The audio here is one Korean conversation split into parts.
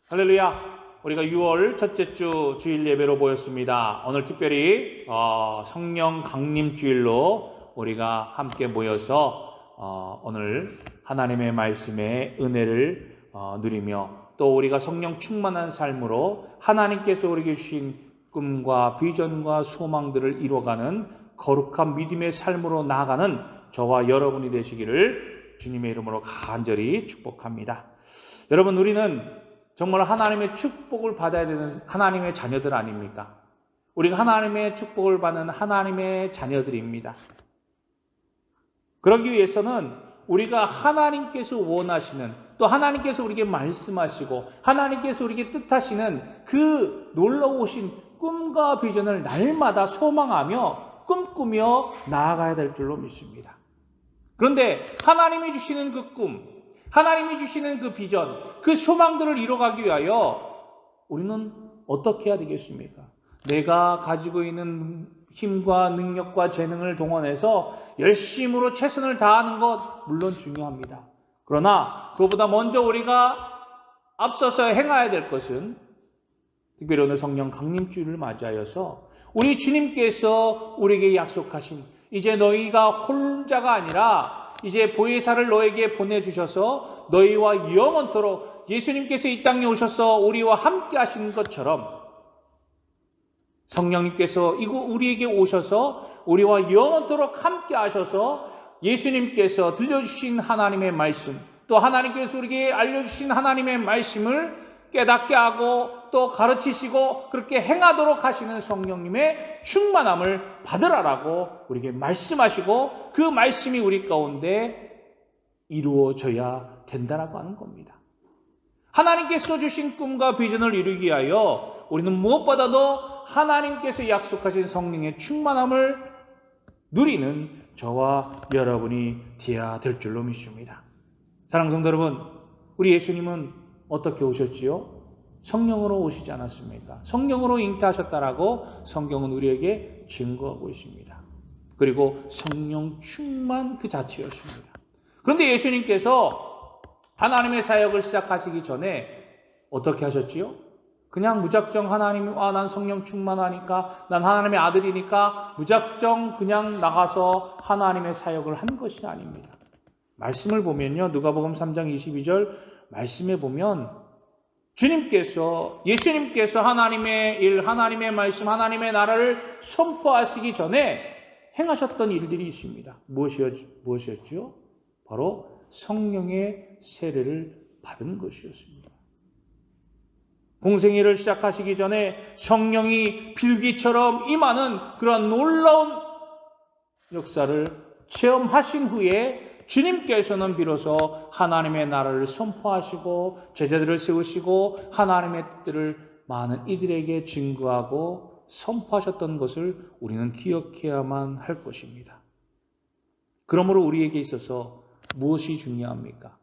할렐루야! 우리가 6월 첫째 주 주일 예배로 모였습니다. 오늘 특별히 성령 강림 주일로 우리가 함께 모여서 오늘 하나님의 말씀의 은혜를 누리며 또 우리가 성령 충만한 삶으로 하나님께서 우리에게 주신 꿈과 비전과 소망들을 이뤄가는 거룩한 믿음의 삶으로 나아가는 저와 여러분이 되시기를 주님의 이름으로 간절히 축복합니다. 여러분, 우리는 정말 하나님의 축복을 받아야 되는 하나님의 자녀들 아닙니까? 우리가 하나님의 축복을 받는 하나님의 자녀들입니다. 그러기 위해서는 우리가 하나님께서 원하시는, 또 하나님께서 우리에게 말씀하시고 하나님께서 우리에게 뜻하시는 그 놀라우신 꿈과 비전을 날마다 소망하며 꿈꾸며 나아가야 될 줄로 믿습니다. 그런데 하나님이 주시는 그 꿈, 하나님이 주시는 그 비전, 그 소망들을 이뤄가기 위하여 우리는 어떻게 해야 되겠습니까? 내가 가지고 있는 힘과 능력과 재능을 동원해서 열심으로 최선을 다하는 것 물론 중요합니다. 그러나 그것보다 먼저 우리가 앞서서 행해야 될 것은, 특별히 오늘 성령 강림주일을 맞이하여서 우리 주님께서 우리에게 약속하신, 이제 너희가 혼자가 아니라 이제 보혜사를 너에게 보내주셔서 너희와 영원토록, 예수님께서 이 땅에 오셔서 우리와 함께 하신 것처럼 성령님께서 우리에게 오셔서 우리와 영원토록 함께 하셔서 예수님께서 들려주신 하나님의 말씀, 또 하나님께서 우리에게 알려주신 하나님의 말씀을 깨닫게 하고 또 가르치시고 그렇게 행하도록 하시는 성령님의 충만함을 받으라라고 우리에게 말씀하시고 그 말씀이 우리 가운데 이루어져야 된다라고 하는 겁니다. 하나님께서 주신 꿈과 비전을 이루기 위하여 우리는 무엇보다도 하나님께서 약속하신 성령의 충만함을 누리는 저와 여러분이 되어야 될 줄로 믿습니다. 사랑하는 성도 여러분, 우리 예수님은 어떻게 오셨지요? 성령으로 오시지 않았습니까? 성령으로 잉태하셨다라고 성경은 우리에게 증거하고 있습니다. 그리고 성령 충만 그 자체였습니다. 그런데 예수님께서 하나님의 사역을 시작하시기 전에 어떻게 하셨지요? 그냥 무작정 하나님, 난 성령 충만하니까, 난 하나님의 아들이니까 무작정 그냥 나가서 하나님의 사역을 한 것이 아닙니다. 말씀을 보면요, 누가복음 3장 22절 말씀에 보면 예수님께서 하나님의 일, 하나님의 말씀, 하나님의 나라를 선포하시기 전에 행하셨던 일들이 있습니다. 무엇이었죠? 바로 성령의 세례를 받은 것이었습니다. 공생애를 시작하시기 전에 성령이 필기처럼 임하는 그러한 놀라운 역사를 체험하신 후에 주님께서는 비로소 하나님의 나라를 선포하시고 제자들을 세우시고 하나님의 뜻들을 많은 이들에게 증거하고 선포하셨던 것을 우리는 기억해야만 할 것입니다. 그러므로 우리에게 있어서 무엇이 중요합니까?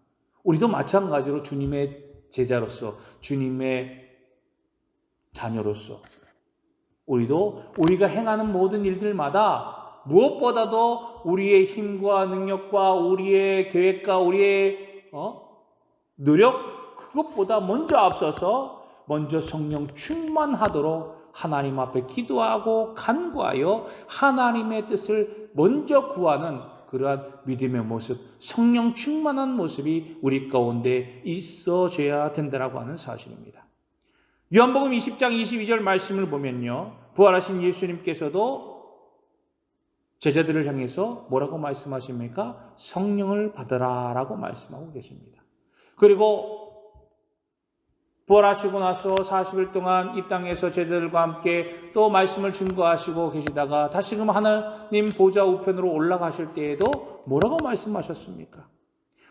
우리도 마찬가지로 주님의 제자로서, 주님의 자녀로서 우리도 우리가 행하는 모든 일들마다 무엇보다도 우리의 힘과 능력과 우리의 계획과 우리의 노력, 그것보다 먼저 앞서서 먼저 성령 충만하도록 하나님 앞에 기도하고 간구하여 하나님의 뜻을 먼저 구하는 그러한 믿음의 모습, 성령 충만한 모습이 우리 가운데 있어져야 된다고 하는 사실입니다. 요한복음 20장 22절 말씀을 보면요, 부활하신 예수님께서도 제자들을 향해서 뭐라고 말씀하십니까? 성령을 받으라라고 말씀하고 계십니다. 그리고 부활하시고 나서 40일 동안 이 땅에서 제자들과 함께 또 말씀을 증거하시고 계시다가 다시금 하나님 보좌 우편으로 올라가실 때에도 뭐라고 말씀하셨습니까?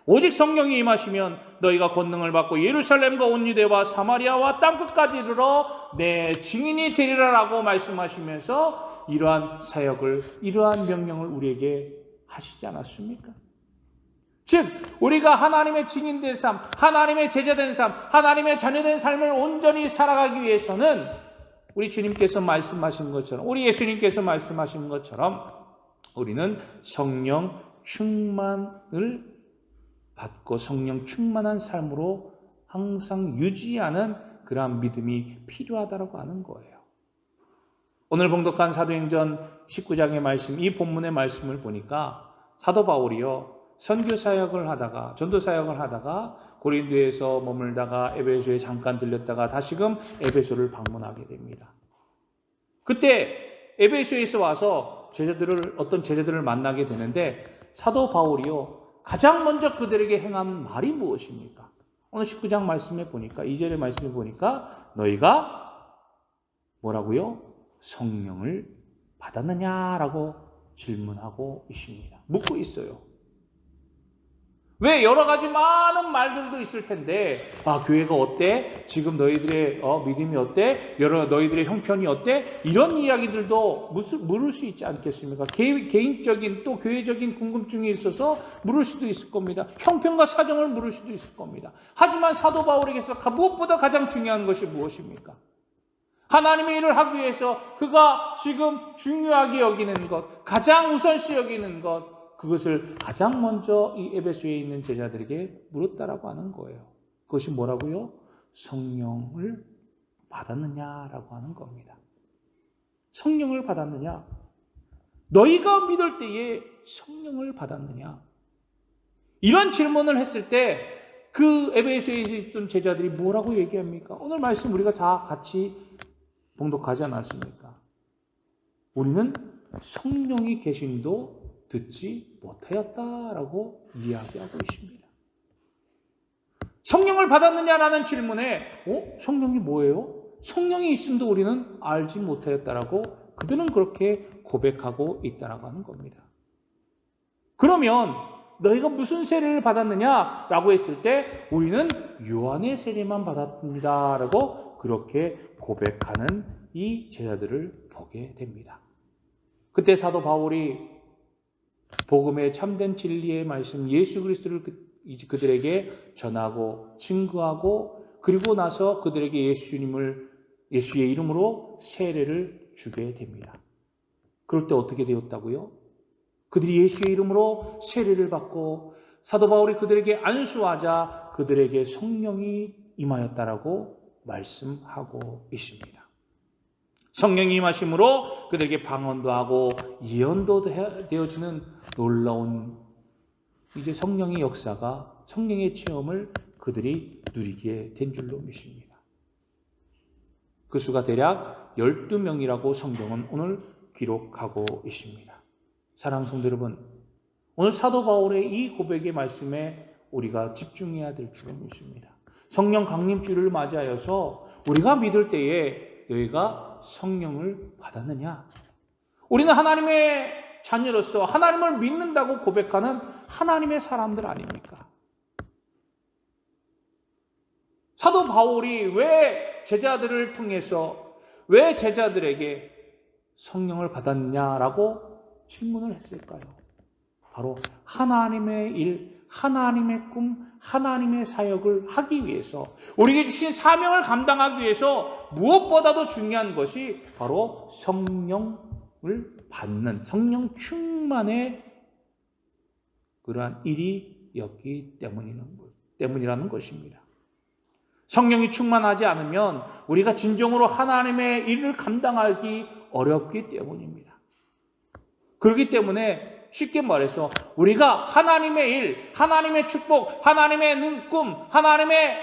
오직 성령이 임하시면 너희가 권능을 받고 예루살렘과 온 유대와 사마리아와 땅끝까지 이르러 내 증인이 되리라라고 말씀하시면서 이러한 사역을, 이러한 명령을 우리에게 하시지 않았습니까? 즉 우리가 하나님의 증인된 삶, 하나님의 제자된 삶, 하나님의 자녀된 삶을 온전히 살아가기 위해서는 우리 주님께서 말씀하신 것처럼, 우리 예수님께서 말씀하신 것처럼 우리는 성령 충만을 받고 성령 충만한 삶으로 항상 유지하는 그러한 믿음이 필요하다고 하는 거예요. 오늘 봉독한 사도행전 19장의 말씀, 이 본문의 말씀을 보니까 사도 바울이요, 선교 사역을 하다가, 전도 사역을 하다가 고린도에서 머물다가 에베소에 잠깐 들렸다가 다시금 에베소를 방문하게 됩니다. 그때 에베소에서 와서 어떤 제자들을 만나게 되는데, 사도 바울이요, 가장 먼저 그들에게 행한 말이 무엇입니까? 오늘 19장 말씀에 보니까, 2절의 말씀에 보니까 너희가 뭐라고요? 성령을 받았느냐라고 질문하고 있습니다. 묻고 있어요. 왜? 여러 가지 많은 말들도 있을 텐데, 교회가 어때? 지금 너희들의 믿음이 어때? 너희들의 형편이 어때? 이런 이야기들도 물을 수 있지 않겠습니까? 개인적인 또 교회적인 궁금증이 있어서 물을 수도 있을 겁니다. 형편과 사정을 물을 수도 있을 겁니다. 하지만 사도 바울에게서 무엇보다 가장 중요한 것이 무엇입니까? 하나님의 일을 하기 위해서 그가 지금 중요하게 여기는 것, 가장 우선시 여기는 것, 그것을 가장 먼저 이 에베소에 있는 제자들에게 물었다라고 하는 거예요. 그것이 뭐라고요? 성령을 받았느냐라고 하는 겁니다. 성령을 받았느냐? 너희가 믿을 때에 성령을 받았느냐? 이런 질문을 했을 때 그 에베소에 있던 제자들이 뭐라고 얘기합니까? 오늘 말씀 우리가 다 같이 봉독하지 않았습니까? 우리는 성령이 계심도 듣지 못하였다라고 이야기하고 있습니다. 성령을 받았느냐라는 질문에 성령이 뭐예요? 성령이 있음도 우리는 알지 못하였다라고 그들은 그렇게 고백하고 있다라고 하는 겁니다. 그러면 너희가 무슨 세례를 받았느냐라고 했을 때 우리는 요한의 세례만 받았습니다라고 그렇게 고백하는 이 제자들을 보게 됩니다. 그때 사도 바울이 복음의 참된 진리의 말씀 예수 그리스도를 그들에게 전하고 증거하고 그리고 나서 그들에게 예수의 이름으로 세례를 주게 됩니다. 그럴 때 어떻게 되었다고요? 그들이 예수의 이름으로 세례를 받고 사도 바울이 그들에게 안수하자 그들에게 성령이 임하였다라고 말씀하고 있습니다. 성령이 임하심으로 그들에게 방언도 하고 예언도 되어지는 놀라운 이제 성령의 역사가 성령의 체험을 그들이 누리게 된 줄로 믿습니다. 그 수가 대략 12명이라고 성경은 오늘 기록하고 있습니다. 사랑하는 성도 여러분, 오늘 사도 바울의 이 고백의 말씀에 우리가 집중해야 될 줄로 믿습니다. 성령 강림주를 맞이하여서 우리가 믿을 때에 너희가 성령을 받았느냐? 우리는 하나님의 자녀로서 하나님을 믿는다고 고백하는 하나님의 사람들 아닙니까? 사도 바울이 왜 제자들을 통해서 왜 제자들에게 성령을 받았냐라고 질문을 했을까요? 바로 하나님의 일, 하나님의 꿈, 하나님의 사역을 하기 위해서 우리에게 주신 사명을 감당하기 위해서 무엇보다도 중요한 것이 바로 성령을 받는 성령 충만의 그러한 일이었기 때문이라는 것입니다. 성령이 충만하지 않으면 우리가 진정으로 하나님의 일을 감당하기 어렵기 때문입니다. 그렇기 때문에 쉽게 말해서 우리가 하나님의 일, 하나님의 축복, 하나님의 꿈, 하나님의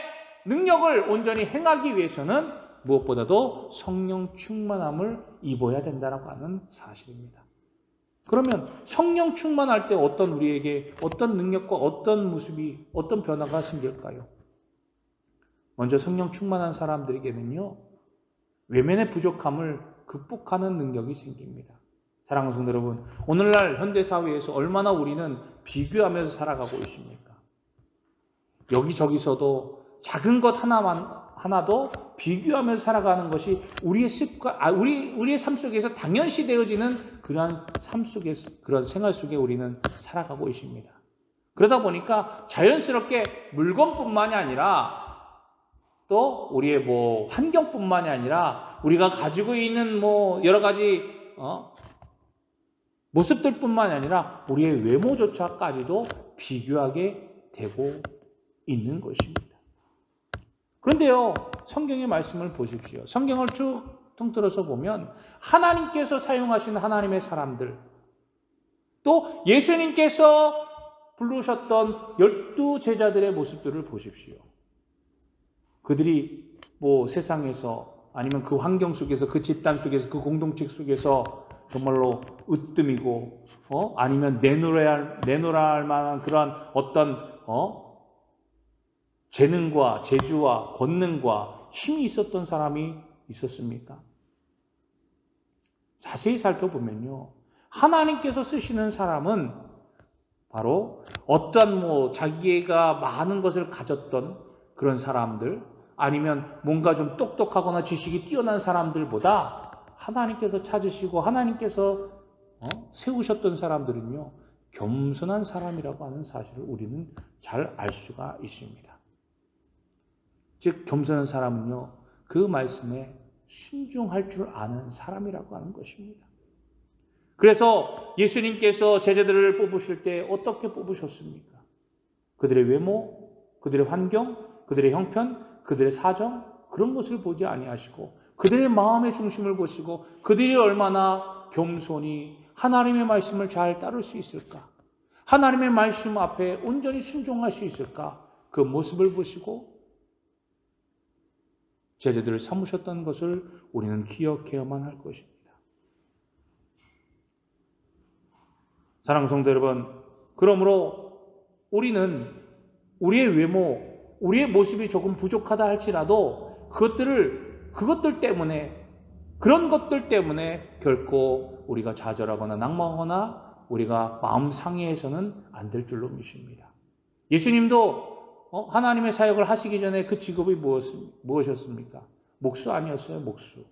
능력을 온전히 행하기 위해서는 무엇보다도 성령 충만함을 입어야 된다고 하는 사실입니다. 그러면 성령 충만할 때 우리에게 어떤 능력과 어떤 모습이, 어떤 변화가 생길까요? 먼저 성령 충만한 사람들에게는요, 외면의 부족함을 극복하는 능력이 생깁니다. 사랑하는 성도 여러분, 오늘날 현대사회에서 얼마나 우리는 비교하면서 살아가고 있습니까? 여기저기서도 작은 것 하나도 비교하면서 살아가는 것이 우리의 우리의 삶 속에서 당연시 되어지는 그러한 그런 생활 속에 우리는 살아가고 있습니다. 그러다 보니까 자연스럽게 물건뿐만이 아니라 또 우리의 환경뿐만이 아니라 우리가 가지고 있는 여러 가지 모습들뿐만이 아니라 우리의 외모조차까지도 비교하게 되고 있는 것입니다. 그런데요, 성경의 말씀을 보십시오. 성경을 쭉 통틀어서 보면 하나님께서 사용하신 하나님의 사람들, 또 예수님께서 부르셨던 12 제자들의 모습들을 보십시오. 그들이 뭐 세상에서 아니면 그 환경 속에서, 그 집단 속에서, 그 공동체 속에서 정말로 으뜸이고 아니면 내놓아야 할 만한 그런 어떤 재능과 재주와 권능과 힘이 있었던 사람이 있었습니까? 자세히 살펴보면요, 하나님께서 쓰시는 사람은 바로 어떤 자기가 많은 것을 가졌던 그런 사람들, 아니면 뭔가 좀 똑똑하거나 지식이 뛰어난 사람들보다 하나님께서 찾으시고 하나님께서 세우셨던 사람들은요, 겸손한 사람이라고 하는 사실을 우리는 잘 알 수가 있습니다. 즉 겸손한 사람은요, 그 말씀에 순종할 줄 아는 사람이라고 하는 것입니다. 그래서 예수님께서 제자들을 뽑으실 때 어떻게 뽑으셨습니까? 그들의 외모, 그들의 환경, 그들의 형편, 그들의 사정, 그런 것을 보지 아니하시고 그들의 마음의 중심을 보시고 그들이 얼마나 겸손히 하나님의 말씀을 잘 따를 수 있을까? 하나님의 말씀 앞에 온전히 순종할 수 있을까? 그 모습을 보시고 제자들을 삼으셨던 것을 우리는 기억해야만 할 것입니다. 사랑하는 성도 여러분, 그러므로 우리는 우리의 외모, 우리의 모습이 조금 부족하다 할지라도 그것들 때문에, 그런 것들 때문에 결코 우리가 좌절하거나 낙망하거나 우리가 마음 상해해서는 안 될 줄로 믿습니다. 예수님도 하나님의 사역을 하시기 전에 그 직업이 무엇이었습니까? 목수 아니었어요, 목수.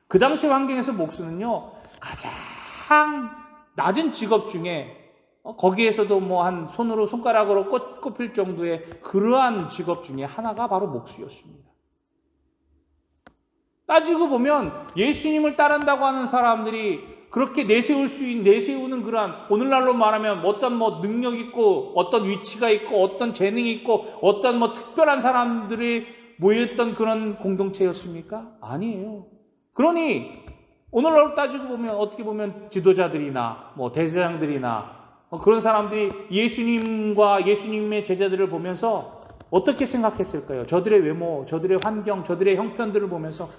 그 당시 환경에서 목수는요, 가장 낮은 직업 중에 거기에서도 한 손가락으로 꼽힐 정도의 그러한 직업 중에 하나가 바로 목수였습니다. 따지고 보면 예수님을 따른다고 하는 사람들이 그렇게 내세우는 그러한, 오늘날로 말하면 어떤 능력 있고 어떤 위치가 있고 어떤 재능이 있고 어떤 특별한 사람들이 모였던 그런 공동체였습니까? 아니에요. 그러니 오늘날로 따지고 보면 어떻게 보면 지도자들이나 대제사장들이나 그런 사람들이 예수님과 예수님의 제자들을 보면서 어떻게 생각했을까요? 저들의 외모, 저들의 환경, 저들의 형편들을 보면서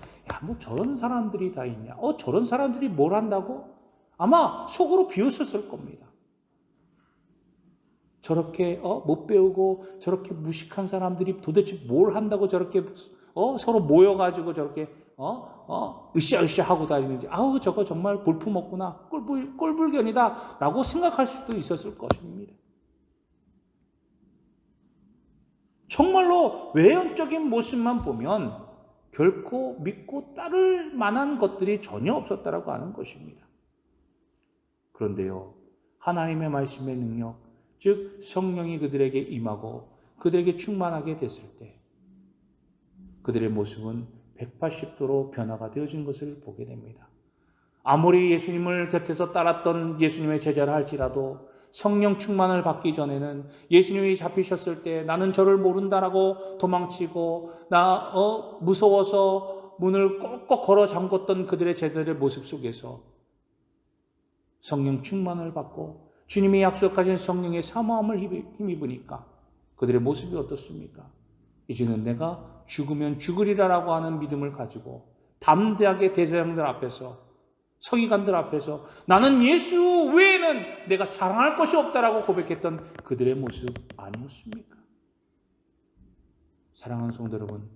저런 사람들이 다 있냐? 저런 사람들이 뭘 한다고? 아마 속으로 비웃었을 겁니다. 저렇게 못 배우고 저렇게 무식한 사람들이 도대체 뭘 한다고 저렇게 서로 모여가지고 저렇게 으쌰으쌰 하고 다니는지, 저거 정말 볼품없구나, 꼴불견이다 라고 생각할 수도 있었을 것입니다. 정말로 외형적인 모습만 보면 결코 믿고 따를 만한 것들이 전혀 없었다라고 하는 것입니다. 그런데요, 하나님의 말씀의 능력, 즉 성령이 그들에게 임하고 그들에게 충만하게 됐을 때 그들의 모습은 180도로 변화가 되어진 것을 보게 됩니다. 아무리 예수님을 곁에서 따랐던 예수님의 제자라 할지라도 성령 충만을 받기 전에는 예수님이 잡히셨을 때 나는 저를 모른다라고 도망치고 무서워서 문을 꼭꼭 걸어 잠궜던 그들의 제자들의 모습 속에서 성령 충만을 받고 주님이 약속하신 성령의 사모함을 힘입으니까 그들의 모습이 어떻습니까? 이제는 내가 죽으면 죽으리라라고 하는 믿음을 가지고 담대하게 대제사장들 앞에서, 서기관들 앞에서 나는 예수 외에는 내가 자랑할 것이 없다라고 고백했던 그들의 모습 아니었습니까? 사랑하는 성도 여러분,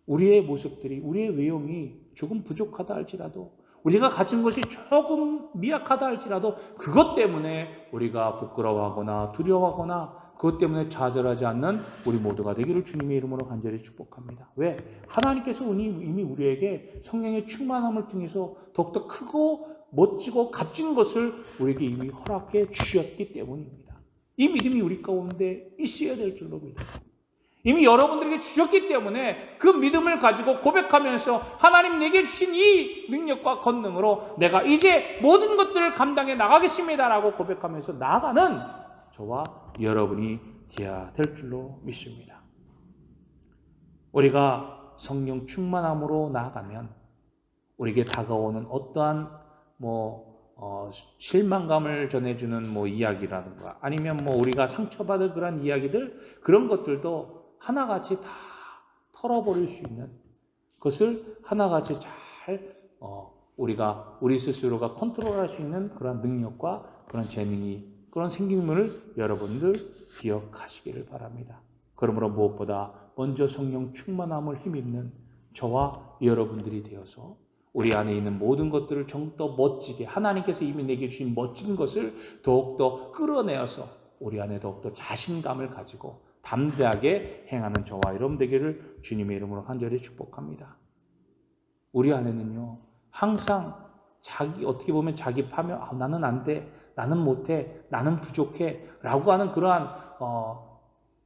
우리의 모습들이, 우리의 외형이 조금 부족하다 할지라도, 우리가 가진 것이 조금 미약하다 할지라도 그것 때문에 우리가 부끄러워하거나 두려워하거나 그것 때문에 좌절하지 않는 우리 모두가 되기를 주님의 이름으로 간절히 축복합니다. 왜? 하나님께서 이미 우리에게 성령의 충만함을 통해서 더욱더 크고 멋지고 값진 것을 우리에게 이미 허락해 주셨기 때문입니다. 이 믿음이 우리 가운데 있어야 될 줄로 믿어요. 이미 여러분들에게 주셨기 때문에 그 믿음을 가지고 고백하면서 하나님 내게 주신 이 능력과 권능으로 내가 이제 모든 것들을 감당해 나가겠습니다라고 고백하면서 나아가는 저와 여러분이 되어야 될 줄로 믿습니다. 우리가 성령 충만함으로 나아가면 우리에게 다가오는 어떠한 실망감을 전해주는 이야기라든가 아니면 우리가 상처받을 그런 이야기들, 그런 것들도 하나같이 다 털어버릴 수 있는 그것을 하나같이 잘 우리 스스로가 컨트롤할 수 있는 그런 능력과 그런 재능이, 그런 생기물을 여러분들 기억하시기를 바랍니다. 그러므로 무엇보다 먼저 성령 충만함을 힘입는 저와 여러분들이 되어서 우리 안에 있는 모든 것들을 더욱더 멋지게, 하나님께서 이미 내게 주신 멋진 것을 더욱더 끌어내어서 우리 안에 더욱더 자신감을 가지고 담대하게 행하는 저와 여러분 되기를 주님의 이름으로 간절히 축복합니다. 우리 안에는요, 항상 어떻게 보면 자기 파면, 나는 안 돼, 나는 못해, 나는 부족해 라고 하는 그러한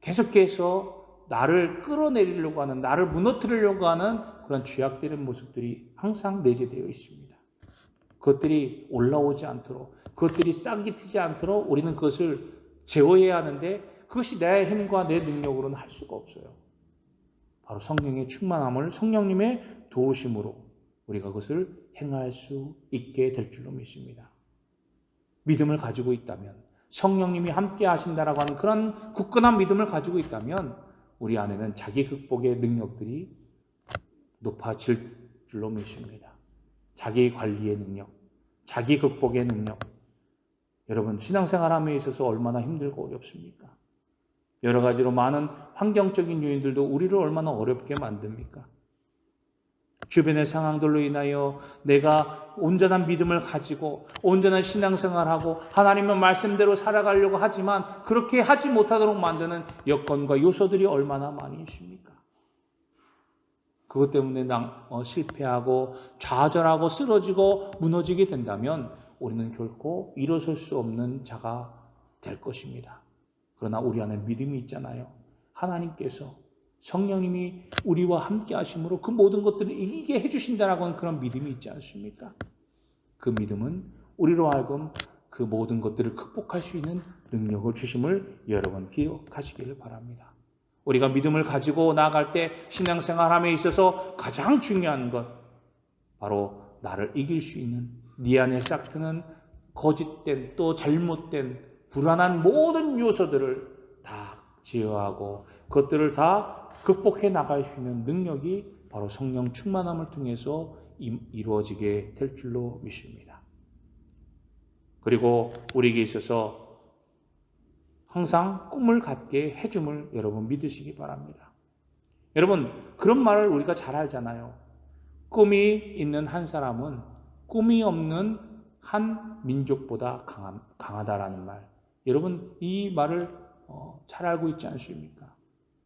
계속해서 나를 끌어내리려고 하는, 나를 무너뜨리려고 하는 그런 죄악되는 모습들이 항상 내재되어 있습니다. 그것들이 올라오지 않도록, 그것들이 싹이 트지 않도록 우리는 그것을 제어해야 하는데 그것이 내 힘과 내 능력으로는 할 수가 없어요. 바로 성령의 충만함을, 성령님의 도우심으로 우리가 그것을 행할 수 있게 될 줄로 믿습니다. 믿음을 가지고 있다면, 성령님이 함께 하신다라고 하는 그런 굳건한 믿음을 가지고 있다면 우리 안에는 자기 극복의 능력들이 높아질 줄로 믿습니다. 자기 관리의 능력, 자기 극복의 능력. 여러분, 신앙생활함에 있어서 얼마나 힘들고 어렵습니까? 여러 가지로 많은 환경적인 요인들도 우리를 얼마나 어렵게 만듭니까? 주변의 상황들로 인하여 내가 온전한 믿음을 가지고 온전한 신앙생활하고 하나님의 말씀대로 살아가려고 하지만 그렇게 하지 못하도록 만드는 여건과 요소들이 얼마나 많이 있습니까? 그것 때문에 실패하고 좌절하고 쓰러지고 무너지게 된다면 우리는 결코 일어설 수 없는 자가 될 것입니다. 그러나 우리 안에 믿음이 있잖아요. 하나님께서, 성령님이 우리와 함께 하심으로 그 모든 것들을 이기게 해주신다라고 하는 그런 믿음이 있지 않습니까? 그 믿음은 우리로 하여금 그 모든 것들을 극복할 수 있는 능력을 주심을 여러분 기억하시기를 바랍니다. 우리가 믿음을 가지고 나아갈 때 신앙생활함에 있어서 가장 중요한 것, 바로 나를 이길 수 있는, 네 안에 싹트는 거짓된 또 잘못된 불안한 모든 요소들을 다 제어하고 그것들을 다 극복해 나갈 수 있는 능력이 바로 성령 충만함을 통해서 이루어지게 될 줄로 믿습니다. 그리고 우리에게 있어서 항상 꿈을 갖게 해줌을 여러분 믿으시기 바랍니다. 여러분, 그런 말을 우리가 잘 알잖아요. 꿈이 있는 한 사람은 꿈이 없는 한 민족보다 강하다라는 말. 여러분, 이 말을 잘 알고 있지 않습니까?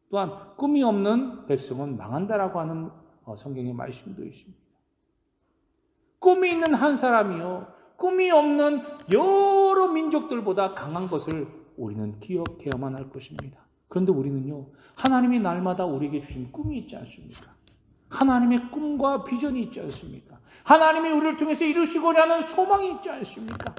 또한 꿈이 없는 백성은 망한다라고 하는 성경의 말씀도 있습니다. 꿈이 있는 한 사람이요, 꿈이 없는 여러 민족들보다 강한 것을 우리는 기억해야만 할 것입니다. 그런데 우리는요, 하나님이 날마다 우리에게 주신 꿈이 있지 않습니까? 하나님의 꿈과 비전이 있지 않습니까? 하나님이 우리를 통해서 이루시고자 하는 소망이 있지 않습니까?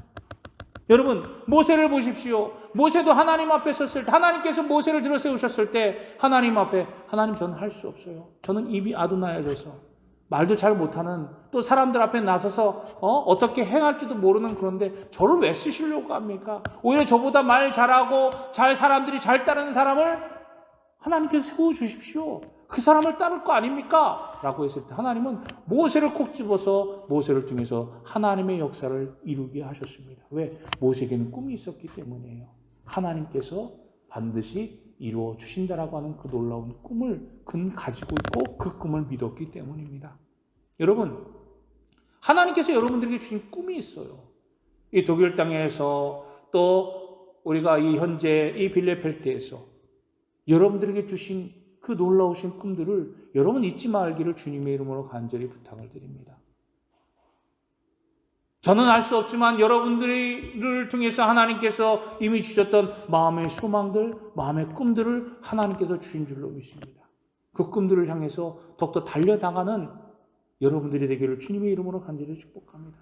여러분, 모세를 보십시오. 모세도 하나님 앞에 섰을 때, 하나님께서 모세를 들어 세우셨을 때 하나님 앞에, 하나님 저는 할 수 없어요. 저는 입이 아도나야져서 말도 잘 못하는, 또 사람들 앞에 나서서 어떻게 행할지도 모르는, 그런데 저를 왜 쓰시려고 합니까? 오히려 저보다 말 잘하고 사람들이 잘 따르는 사람을 하나님께서 세워주십시오. 그 사람을 따를 거 아닙니까? 라고 했을 때 하나님은 모세를 콕 집어서 모세를 통해서 하나님의 역사를 이루게 하셨습니다. 왜? 모세에게는 꿈이 있었기 때문이에요. 하나님께서 반드시 이루어 주신다라고 하는 그 놀라운 꿈을 그는 가지고 있고 그 꿈을 믿었기 때문입니다. 여러분, 하나님께서 여러분들에게 주신 꿈이 있어요. 이 독일 땅에서 또 우리가 이 현재 이 빌레펠트에서 여러분들에게 주신 그 놀라우신 꿈들을 여러분 잊지 말기를 주님의 이름으로 간절히 부탁을 드립니다. 저는 알 수 없지만 여러분들을 통해서 하나님께서 이미 주셨던 마음의 소망들, 마음의 꿈들을 하나님께서 주신 줄로 믿습니다. 그 꿈들을 향해서 더욱더 달려나가는 여러분들이 되기를 주님의 이름으로 간절히 축복합니다.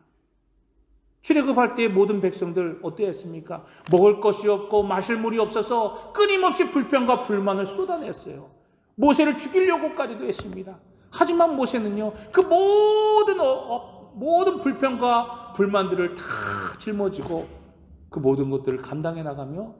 출애굽할 때 모든 백성들 어땠습니까? 먹을 것이 없고 마실 물이 없어서 끊임없이 불평과 불만을 쏟아냈어요. 모세를 죽이려고까지도 했습니다. 하지만 모세는요, 그 모든 불평과 불만들을 다 짊어지고 그 모든 것들을 감당해 나가며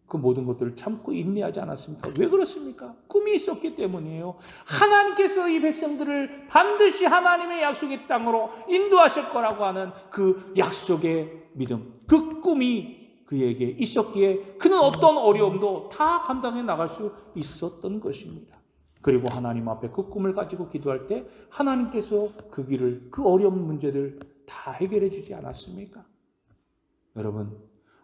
그 모든 것들을 참고 인내하지 않았습니까? 왜 그렇습니까? 꿈이 있었기 때문이에요. 하나님께서 이 백성들을 반드시 하나님의 약속의 땅으로 인도하실 거라고 하는 그 약속의 믿음, 그 꿈이 그에게 있었기에 그는 어떤 어려움도 다 감당해 나갈 수 있었던 것입니다. 그리고 하나님 앞에 그 꿈을 가지고 기도할 때 하나님께서 그 길을, 그 어려운 문제들 다 해결해 주지 않았습니까? 여러분,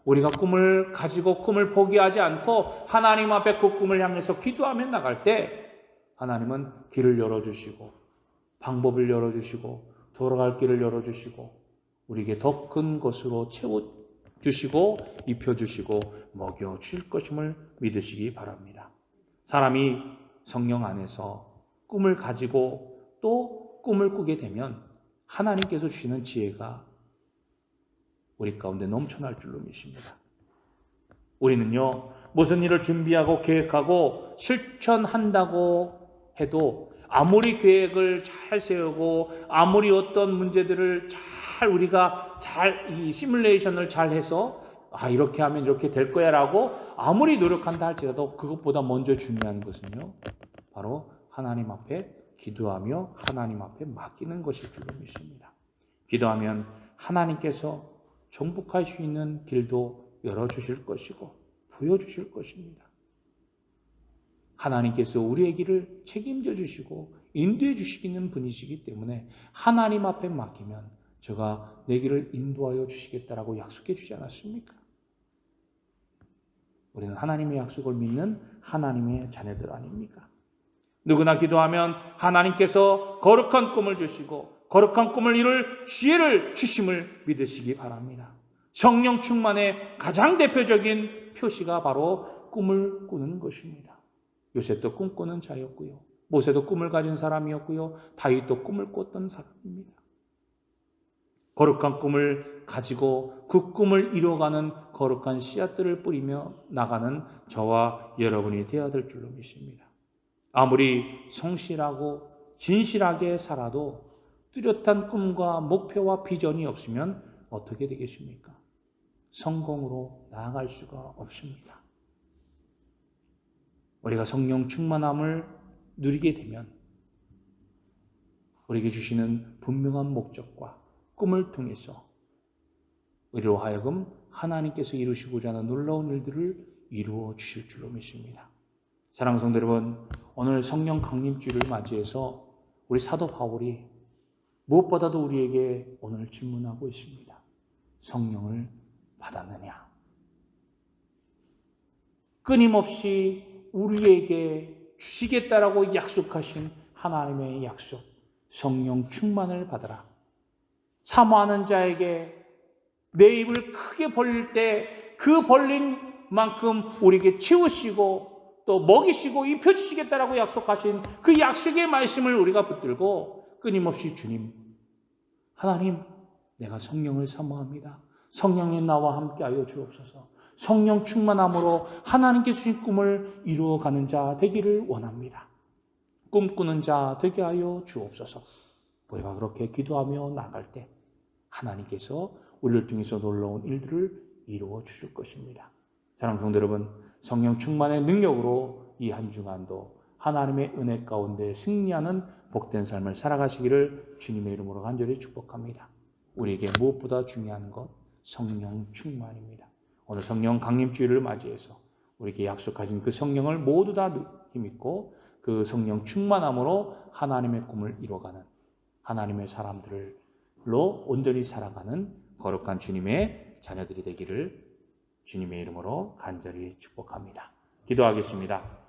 우리가 꿈을 가지고 꿈을 포기하지 않고 하나님 앞에 그 꿈을 향해서 기도하며 나갈 때 하나님은 길을 열어주시고 방법을 열어주시고 돌아갈 길을 열어주시고 우리에게 더 큰 것으로 채워주시고 입혀주시고 먹여주실 것임을 믿으시기 바랍니다. 사람이 성령 안에서 꿈을 가지고 또 꿈을 꾸게 되면 하나님께서 주시는 지혜가 우리 가운데 넘쳐날 줄로 믿습니다. 우리는요, 무슨 일을 준비하고 계획하고 실천한다고 해도 아무리 계획을 잘 세우고 아무리 어떤 문제들을 우리가 이 시뮬레이션을 잘 해서 이렇게 하면 이렇게 될 거야 라고 아무리 노력한다 할지라도 그것보다 먼저 중요한 것은요, 바로 하나님 앞에 기도하며 하나님 앞에 맡기는 것일 줄로 믿습니다. 기도하면 하나님께서 정복할 수 있는 길도 열어주실 것이고 보여주실 것입니다. 하나님께서 우리의 길을 책임져 주시고 인도해 주시는 분이시기 때문에 하나님 앞에 맡기면 제가 내 길을 인도하여 주시겠다라고 약속해 주지 않았습니까? 우리는 하나님의 약속을 믿는 하나님의 자녀들 아닙니까? 누구나 기도하면 하나님께서 거룩한 꿈을 주시고 거룩한 꿈을 이룰 지혜를 주심을 믿으시기 바랍니다. 성령 충만의 가장 대표적인 표시가 바로 꿈을 꾸는 것입니다. 요셉도 꿈꾸는 자였고요. 모세도 꿈을 가진 사람이었고요. 다윗도 꿈을 꿨던 사람입니다. 거룩한 꿈을 가지고 그 꿈을 이뤄가는 거룩한 씨앗들을 뿌리며 나가는 저와 여러분이 되어야 될 줄로 믿습니다. 아무리 성실하고 진실하게 살아도 뚜렷한 꿈과 목표와 비전이 없으면 어떻게 되겠습니까? 성공으로 나아갈 수가 없습니다. 우리가 성령 충만함을 누리게 되면 우리에게 주시는 분명한 목적과 꿈을 통해서 우리로 하여금 하나님께서 이루시고자 하는 놀라운 일들을 이루어 주실 줄로 믿습니다. 사랑하는 성도 여러분, 오늘 성령 강림주를 맞이해서 우리 사도 바울이 무엇보다도 우리에게 오늘 질문하고 있습니다. 성령을 받았느냐? 끊임없이 우리에게 주시겠다라고 약속하신 하나님의 약속, 성령 충만을 받으라. 사모하는 자에게 내 입을 크게 벌릴 때 그 벌린 만큼 우리에게 채우시고 또 먹이시고 입혀주시겠다라고 약속하신 그 약속의 말씀을 우리가 붙들고 끊임없이 주님, 하나님, 내가 성령을 사모합니다. 성령님 나와 함께하여 주옵소서. 성령 충만함으로 하나님께 주신 꿈을 이루어가는 자 되기를 원합니다. 꿈꾸는 자 되게 하여 주옵소서. 우리가 그렇게 기도하며 나갈 때 하나님께서 우리를 통해서 놀라운 일들을 이루어 주실 것입니다. 사랑하는 성도 여러분, 성령 충만의 능력으로 이 한 주간도 하나님의 은혜 가운데 승리하는 복된 삶을 살아가시기를 주님의 이름으로 간절히 축복합니다. 우리에게 무엇보다 중요한 것, 성령 충만입니다. 오늘 성령 강림주일을 맞이해서 우리에게 약속하신 그 성령을 모두 다 힘입고 그 성령 충만함으로 하나님의 꿈을 이뤄가는 하나님의 사람들로 온전히 살아가는 거룩한 주님의 자녀들이 되기를 주님의 이름으로 간절히 축복합니다. 기도하겠습니다.